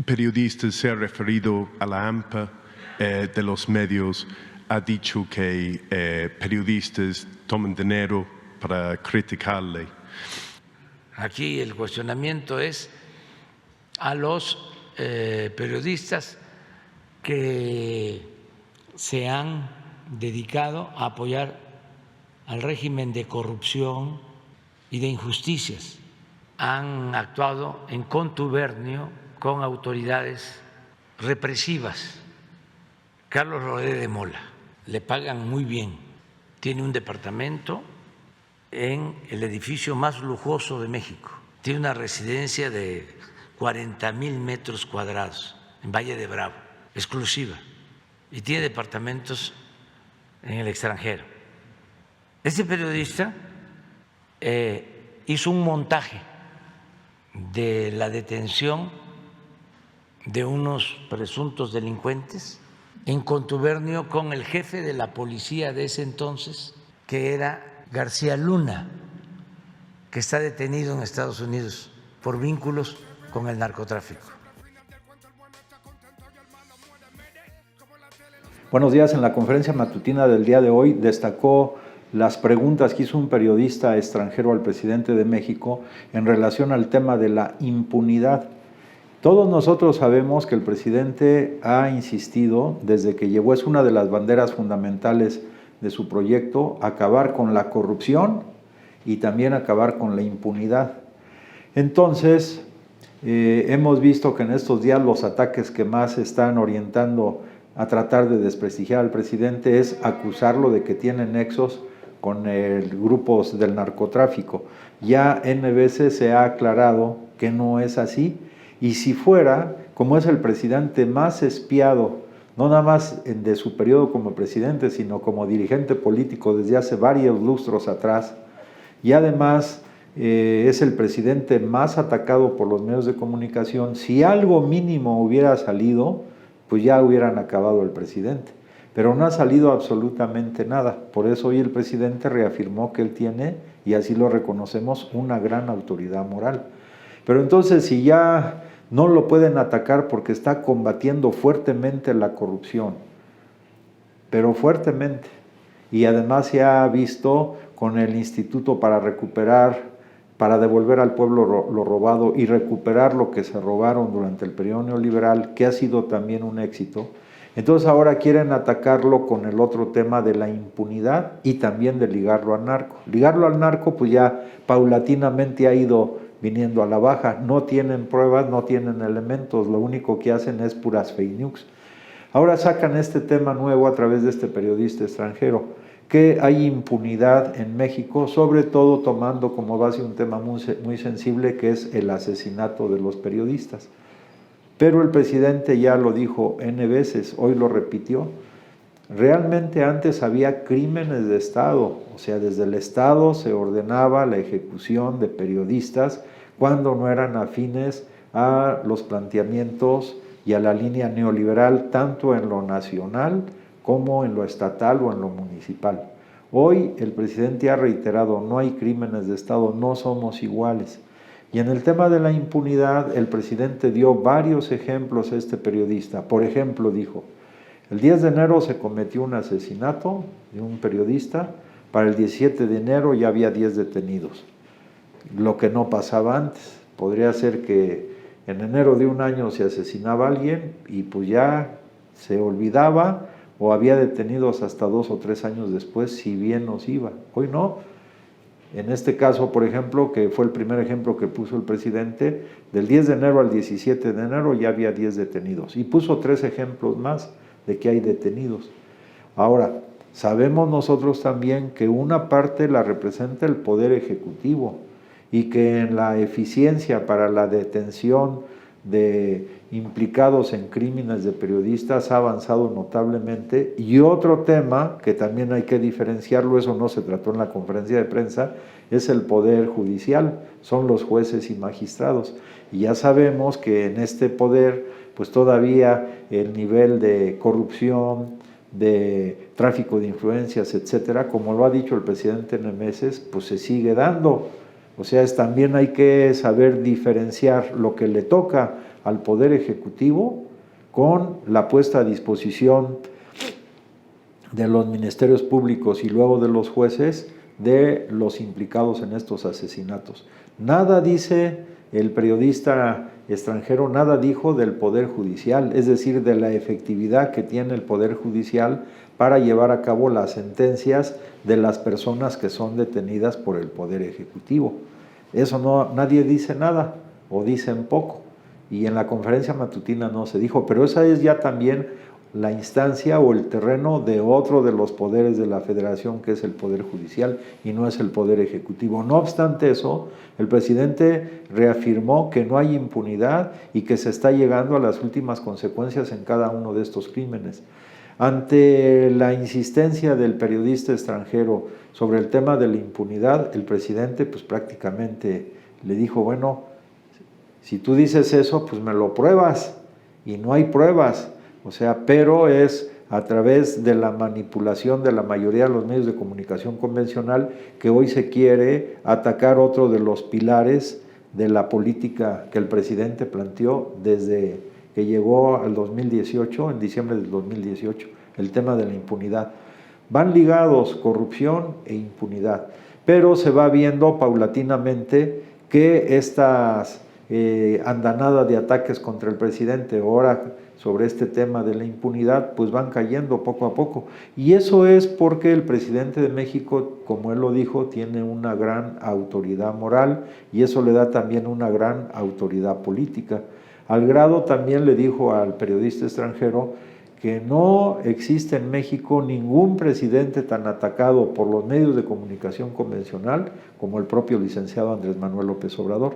periodista se ha referido a la AMPA de los medios, ha dicho que periodistas toman dinero para criticarle. Aquí el cuestionamiento es a los periodistas que se han dedicado a apoyar al régimen de corrupción y de injusticias. Han actuado en contubernio con autoridades represivas. Carlos Rodríguez de Mola, le pagan muy bien, tiene un departamento en el edificio más lujoso de México, tiene una residencia de 40,000 metros cuadrados en Valle de Bravo, exclusiva, y tiene departamentos en el extranjero. Este periodista hizo un montaje de la detención de unos presuntos delincuentes en contubernio con el jefe de la policía de ese entonces, que era García Luna, que está detenido en Estados Unidos por vínculos con el narcotráfico. Buenos días. En la conferencia matutina del día de hoy destacó las preguntas que hizo un periodista extranjero al presidente de México en relación al tema de la impunidad. Todos nosotros sabemos que el presidente ha insistido desde que llegó, es una de las banderas fundamentales de su proyecto, acabar con la corrupción y también acabar con la impunidad. Entonces, hemos visto que en estos días los ataques que más están orientando a tratar de desprestigiar al presidente es acusarlo de que tiene nexos con grupos del narcotráfico. Ya N veces se ha aclarado que no es así, y si fuera, como es el presidente más espiado, no nada más de su periodo como presidente, sino como dirigente político desde hace varios lustros atrás, y además es el presidente más atacado por los medios de comunicación, si algo mínimo hubiera salido, pues ya hubieran acabado el presidente. Pero no ha salido absolutamente nada. Por eso hoy el presidente reafirmó que él tiene, y así lo reconocemos, una gran autoridad moral. Pero entonces, si ya no lo pueden atacar porque está combatiendo fuertemente la corrupción, pero fuertemente, y además se ha visto con el Instituto para devolver al pueblo lo robado y recuperar lo que se robaron durante el periodo neoliberal, que ha sido también un éxito. Entonces ahora quieren atacarlo con el otro tema de la impunidad y también de ligarlo al narco. Ligarlo al narco pues ya paulatinamente ha ido viniendo a la baja. No tienen pruebas, no tienen elementos, lo único que hacen es puras fake news. Ahora sacan este tema nuevo a través de este periodista extranjero, que hay impunidad en México, sobre todo tomando como base un tema muy sensible, que es el asesinato de los periodistas. Pero el presidente ya lo dijo N veces, hoy lo repitió, realmente antes había crímenes de Estado, o sea, desde el Estado se ordenaba la ejecución de periodistas cuando no eran afines a los planteamientos y a la línea neoliberal, tanto en lo nacional como en lo estatal o en lo municipal. Hoy el presidente ha reiterado, no hay crímenes de Estado, no somos iguales. Y en el tema de la impunidad, el presidente dio varios ejemplos a este periodista. Por ejemplo, dijo, el 10 de enero se cometió un asesinato de un periodista, para el 17 de enero ya había 10 detenidos, lo que no pasaba antes. Podría ser que en enero de un año se asesinaba a alguien y pues ya se olvidaba, o había detenidos hasta 2 o 3 años después, si bien nos iba. Hoy no. En este caso, por ejemplo, que fue el primer ejemplo que puso el presidente, del 10 de enero al 17 de enero ya había 10 detenidos. Y puso 3 ejemplos más de que hay detenidos. Ahora, sabemos nosotros también que una parte la representa el Poder Ejecutivo y que en la eficiencia para la detención de implicados en crímenes de periodistas ha avanzado notablemente. Y otro tema que también hay que diferenciarlo, eso no se trató en la conferencia de prensa, es el Poder Judicial, son los jueces y magistrados. Y ya sabemos que en este poder, pues todavía el nivel de corrupción, de tráfico de influencias, etcétera, como lo ha dicho el presidente en meses, pues se sigue dando. O sea, también hay que saber diferenciar lo que le toca al Poder Ejecutivo con la puesta a disposición de los ministerios públicos y luego de los jueces de los implicados en estos asesinatos. Nada dice el periodista extranjero, nada dijo del Poder Judicial, es decir, de la efectividad que tiene el Poder Judicial para llevar a cabo las sentencias de las personas que son detenidas por el Poder Ejecutivo. Eso no, nadie dice nada, o dicen poco, y en la conferencia matutina no se dijo, pero esa es ya también la instancia o el terreno de otro de los poderes de la Federación, que es el Poder Judicial, y no es el Poder Ejecutivo. No obstante eso, el presidente reafirmó que no hay impunidad y que se está llegando a las últimas consecuencias en cada uno de estos crímenes. Ante la insistencia del periodista extranjero sobre el tema de la impunidad, el presidente pues prácticamente le dijo, bueno, si tú dices eso, pues me lo pruebas, y no hay pruebas. O sea, pero es a través de la manipulación de la mayoría de los medios de comunicación convencional que hoy se quiere atacar otro de los pilares de la política que el presidente planteó desde que llegó al 2018, en diciembre del 2018, el tema de la impunidad. Van ligados corrupción e impunidad, pero se va viendo paulatinamente que estas andanada de ataques contra el presidente ahora sobre este tema de la impunidad, pues van cayendo poco a poco. Y eso es porque el presidente de México, como él lo dijo, tiene una gran autoridad moral y eso le da también una gran autoridad política. Al grado también le dijo al periodista extranjero que no existe en México ningún presidente tan atacado por los medios de comunicación convencional como el propio licenciado Andrés Manuel López Obrador.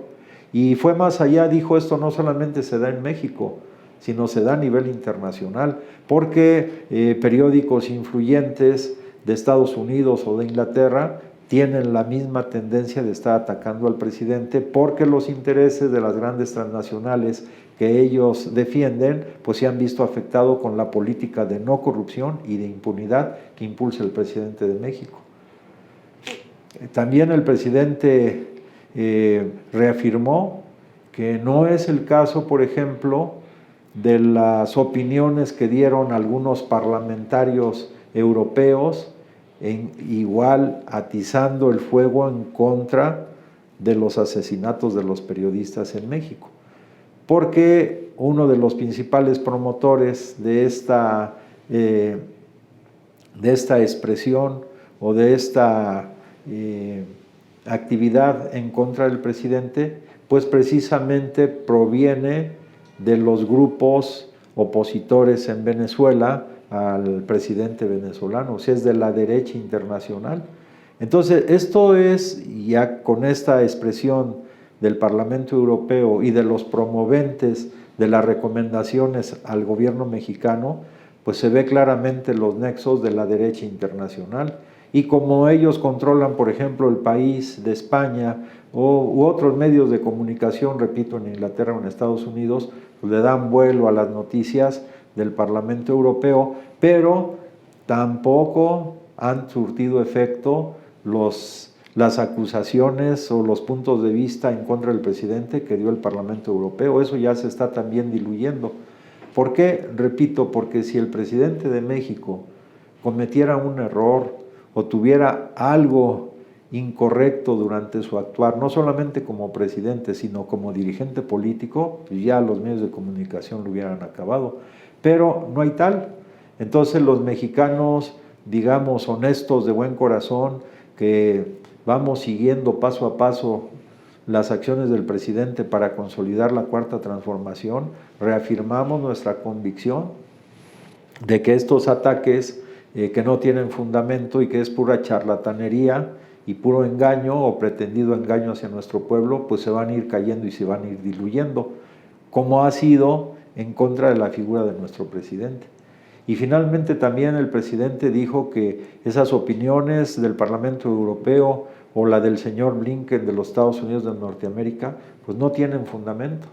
Y fue más allá, dijo, esto no solamente se da en México, sino se da a nivel internacional, porque periódicos influyentes de Estados Unidos o de Inglaterra tienen la misma tendencia de estar atacando al presidente porque los intereses de las grandes transnacionales que ellos defienden, pues se han visto afectados con la política de no corrupción y de impunidad que impulsa el presidente de México. También el presidente reafirmó que no es el caso, por ejemplo, de las opiniones que dieron algunos parlamentarios europeos, igual atizando el fuego en contra de los asesinatos de los periodistas en México. Porque uno de los principales promotores de esta expresión o de esta actividad en contra del presidente, pues precisamente proviene de los grupos opositores en Venezuela al presidente venezolano, o sea, es de la derecha internacional. Entonces, esto es, ya con esta expresión del Parlamento Europeo y de los promoventes de las recomendaciones al gobierno mexicano, pues se ve claramente los nexos de la derecha internacional. Y como ellos controlan, por ejemplo, el País de España u otros medios de comunicación, repito, en Inglaterra o en Estados Unidos, pues le dan vuelo a las noticias del Parlamento Europeo, pero tampoco han surtido efecto las acusaciones o los puntos de vista en contra del presidente que dio el Parlamento Europeo. Eso ya se está también diluyendo. ¿Por qué? Repito, porque si el presidente de México cometiera un error o tuviera algo incorrecto durante su actuar, no solamente como presidente, sino como dirigente político, pues ya los medios de comunicación lo hubieran acabado. Pero no hay tal. Entonces los mexicanos, digamos, honestos, de buen corazón, que vamos siguiendo paso a paso las acciones del presidente para consolidar la Cuarta Transformación, reafirmamos nuestra convicción de que estos ataques que no tienen fundamento y que es pura charlatanería y puro engaño o pretendido engaño hacia nuestro pueblo, pues se van a ir cayendo y se van a ir diluyendo, como ha sido en contra de la figura de nuestro presidente. Y finalmente también el presidente dijo que esas opiniones del Parlamento Europeo o la del señor Blinken de los Estados Unidos de Norteamérica, pues no tienen fundamento.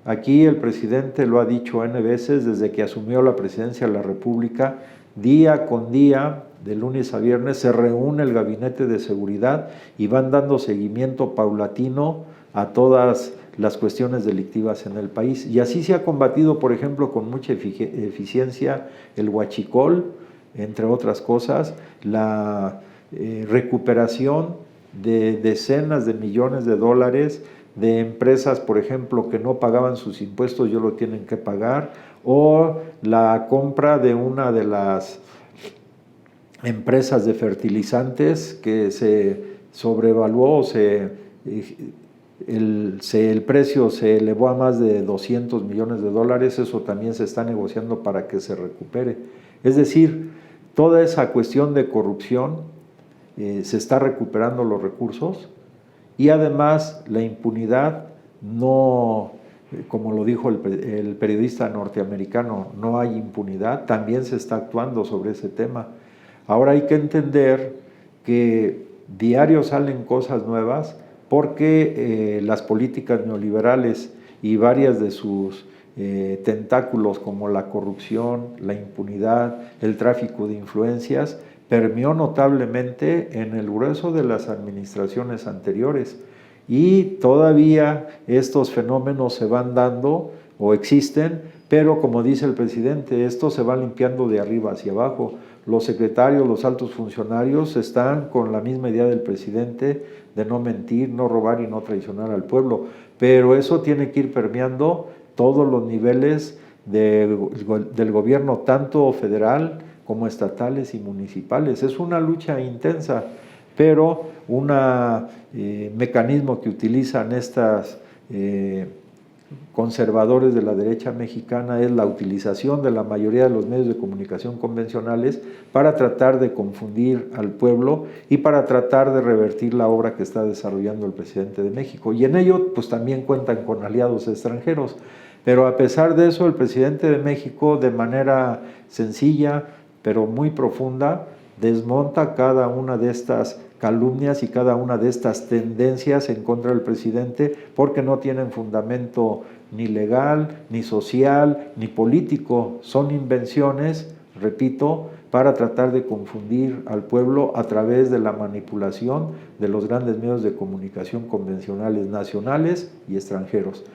Aquí el presidente lo ha dicho N veces desde que asumió la presidencia de la República. Día con día, de lunes a viernes, se reúne el Gabinete de Seguridad y van dando seguimiento paulatino a todas las cuestiones delictivas en el país. Y así se ha combatido, por ejemplo, con mucha eficiencia el huachicol, entre otras cosas, la recuperación de decenas de millones de dólares de empresas, por ejemplo, que no pagaban sus impuestos, ya lo tienen que pagar, o la compra de una de las empresas de fertilizantes que se sobrevaluó, el precio se elevó a más de 200 millones de dólares, eso también se está negociando para que se recupere. Es decir, toda esa cuestión de corrupción, se está recuperando los recursos y además la impunidad no, como lo dijo el periodista norteamericano, no hay impunidad, también se está actuando sobre ese tema. Ahora hay que entender que diario salen cosas nuevas porque las políticas neoliberales y varias de sus tentáculos como la corrupción, la impunidad, el tráfico de influencias, permeó notablemente en el grueso de las administraciones anteriores y todavía estos fenómenos se van dando o existen, pero como dice el presidente, esto se va limpiando de arriba hacia abajo. Los secretarios, los altos funcionarios están con la misma idea del presidente de no mentir, no robar y no traicionar al pueblo, pero eso tiene que ir permeando todos los niveles del gobierno, tanto federal como estatales y municipales. Es una lucha intensa, pero un mecanismo que utilizan estas conservadores de la derecha mexicana es la utilización de la mayoría de los medios de comunicación convencionales para tratar de confundir al pueblo y para tratar de revertir la obra que está desarrollando el presidente de México. Y en ello, pues también cuentan con aliados extranjeros. Pero a pesar de eso, el presidente de México, de manera sencilla, pero muy profunda, desmonta cada una de estas calumnias y cada una de estas tendencias en contra del presidente porque no tienen fundamento ni legal, ni social, ni político. Son invenciones, repito, para tratar de confundir al pueblo a través de la manipulación de los grandes medios de comunicación convencionales nacionales y extranjeros.